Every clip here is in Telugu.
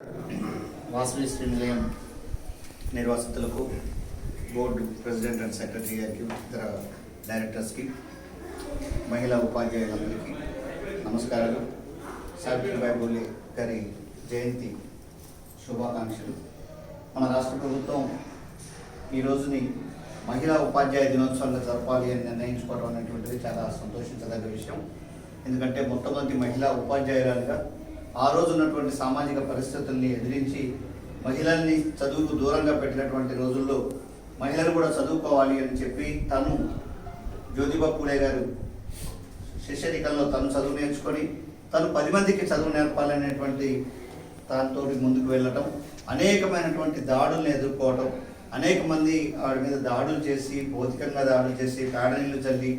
వాసవి శ్రీ నిలయం నిర్వాసితులకు, బోర్డు ప్రెసిడెంట్ అండ్ సెక్రటరీ గారికి, ఇతర డైరెక్టర్స్కి, మహిళా ఉపాధ్యాయులందరికీ నమస్కారాలు. సావిత్రిబాయి పూలే గారి జయంతి శుభాకాంక్షలు. మన రాష్ట్ర ప్రభుత్వం ఈ రోజుని మహిళా ఉపాధ్యాయ దినోత్సవంగా జరపాలి అని నిర్ణయించుకోవడం అనేటువంటిది చాలా సంతోషించదగ్గ విషయం. ఎందుకంటే మొట్టమొదటి మహిళా ఉపాధ్యాయురాలుగా ఆ రోజు ఉన్నటువంటి సామాజిక పరిస్థితుల్ని ఎదిరించి మహిళల్ని చదువుకు దూరంగా పెట్టినటువంటి రోజుల్లో మహిళలు కూడా చదువుకోవాలి అని చెప్పి తను జ్యోతిబా పూలే గారు శిష్యరికంలో తను చదువు నేర్చుకొని తను 10 మందికి చదువు నేర్పాలనేటువంటి దాంతో ముందుకు వెళ్ళటం, అనేకమైనటువంటి దాడుల్ని ఎదుర్కోవటం, అనేక మంది ఆవిడ మీద దాడులు చేసి, భౌతికంగా దాడులు చేసి, పేడనీళ్ళు చల్లి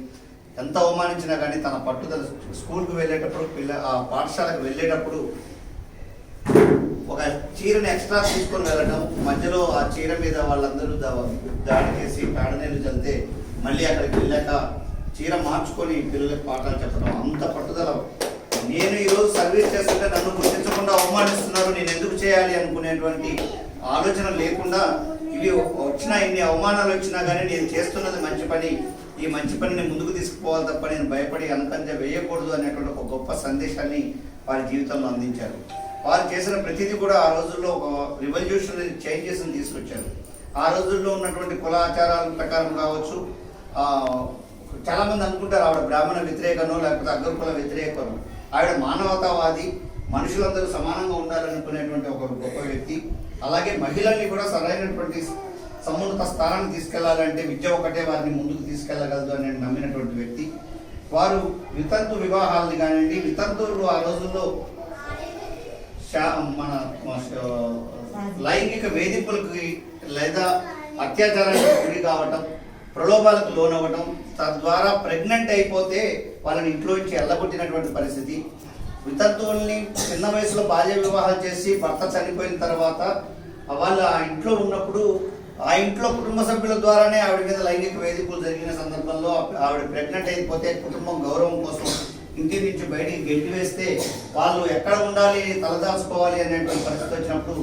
ఎంత అవమానించినా కానీ తన పట్టుదల, స్కూల్కి వెళ్ళేటప్పుడు ఆ పాఠశాలకు వెళ్ళేటప్పుడు ఒక చీరని ఎక్స్ట్రా తీసుకొని వెళ్ళటం, మధ్యలో ఆ చీర మీద వాళ్ళందరూ దాడి చేసి పేడనీళ్ళు చల్లితే మళ్ళీ అక్కడికి వెళ్ళాక చీర మార్చుకొని పిల్లలకు పాఠాలు చెప్పడం, అంత పట్టుదల. నేను ఈరోజు సర్వీస్ చేస్తుంటే నన్ను గుర్తించకుండా అవమానిస్తున్నారు, నేను ఎందుకు చేయాలి అనుకునేటువంటి ఆలోచన లేకుండా, ఇవి వచ్చినా ఇన్ని అవమానాలు వచ్చినా కానీ నేను చేస్తున్నది మంచి పని, ఈ మంచి పనిని ముందుకు తీసుకుపోవాలి తప్ప నేను భయపడి అనకంజ వేయకూడదు అనేటువంటి ఒక గొప్ప సందేశాన్ని వారి జీవితంలో అందించారు. వారు చేసిన ప్రతిదీ కూడా ఆ రోజుల్లో ఒక రివల్యూషనరీ చేంజెస్ని తీసుకొచ్చారు. ఆ రోజుల్లో ఉన్నటువంటి కుల ఆచారాల ప్రకారం కావచ్చు, చాలామంది అనుకుంటారు ఆవిడ బ్రాహ్మణ వ్యతిరేకనో లేకపోతే అగ్రకుల వ్యతిరేకనో. ఆవిడ మానవతావాది, మనుషులందరూ సమానంగా ఉండాలనుకునేటువంటి ఒక గొప్ప వ్యక్తి. అలాగే మహిళల్ని కూడా సరైనటువంటి సమున్నత స్థానాన్ని తీసుకెళ్లాలంటే విద్య ఒకటే వారిని ముందుకు తీసుకెళ్లగలదు అని నమ్మినటువంటి వ్యక్తి. వారు వితంతు వివాహాలని కానివ్వండి, వితంతువులు ఆ రోజుల్లో మన లైంగిక వేధింపులకి లేదా అత్యాచారానికి గురి కావటం, ప్రలోభాలకు లోనవ్వటం, తద్వారా ప్రెగ్నెంట్ అయిపోతే వాళ్ళని ఇంట్లో నుంచి ఎల్లగొట్టినటువంటి పరిస్థితి. వితంతువుల్ని చిన్న వయసులో బాల్య వివాహాలు చేసి భర్త చనిపోయిన తర్వాత వాళ్ళు ఆ ఇంట్లో ఉన్నప్పుడు ఆ ఇంట్లో కుటుంబ సభ్యుల ద్వారానే ఆవిడ మీద లైంగిక వేధింపులు జరిగిన సందర్భంలో ఆవిడ ప్రెగ్నెంట్ అయిపోతే కుటుంబం గౌరవం కోసం ఇంటి నుంచి బయటికి గెంటి వేస్తే వాళ్ళు ఎక్కడ ఉండాలి, తలదాల్చుకోవాలి అనేటువంటి పరిస్థితి వచ్చినప్పుడు